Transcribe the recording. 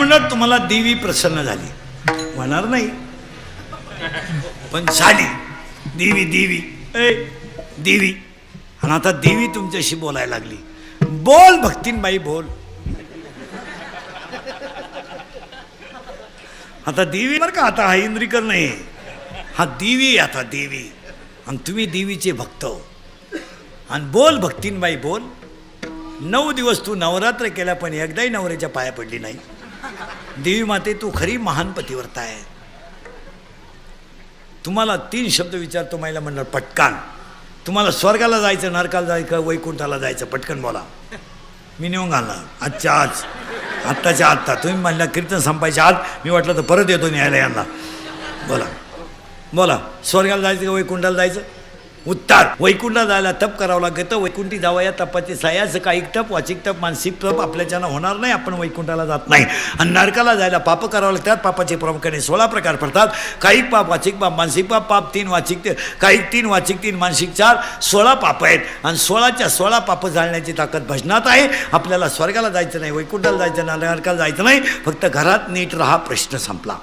म्हणणार तुम्हाला देवी प्रसन्न झाली, म्हणणार नाही पण झाली देवी देवी ए देवी. आणि आता देवी तुमच्याशी बोलायला लागली, बोल भक्तीनबाई बोल. आता देवी बरं का, आता हा इंद्रिकर नाही, हा देवी. आता देवी आणि तुम्ही देवीचे भक्त. आणि बोल भक्तीनबाई बोल. 9 दिवस तू नवरात्र केला पण एकदाही नवऱ्याच्या पाया पडली नाही. देवी माते तू खरी महान पतिव्रता आहे. तुम्हाला 3 शब्द विचारतो महिला म्हणणार पटकन. तुम्हाला स्वर्गाला जायचं, नरकाला जायचं, वैकुंठाला जायचं, पटकन बोला. मी नेऊन घालणार आजच्या आज, आत्ताच्या आत्ता. तुम्ही म्हणला कीर्तन संपायच्या आत, मी वाटलं तर परत येतो न्यायला यांना. बोला बोला, स्वर्गाला जायचं का वैकुंठाला जायचं? उत्तर, वैकुंठाला जायला तप करावं लागतं. वैकुंठी जावं या तपाचे सायाचं काही तप, वाचिक तप, मानसिक तप आपल्याच्यानं होणार नाही, आपण वैकुंठाला जात नाही. आणि नरकाला जायला पाप करावं लागतात. पापाचे प्रामुख्याने 16 प्रकार पडतात. काही पाप, वाचिक पाप, मानसिक पाप, पाप 3 वाचिक, काही 3 वाचिक 3 मानसिक 4, 16 पाप आहेत. आणि 16च्या 16 पाप जाळण्याची ताकद भजनात आहे. आपल्याला स्वर्गाला जायचं नाही, वैकुंठाला जायचं नाही, नरकाला जायचं नाही, फक्त घरात नीट राहा, प्रश्न संपला.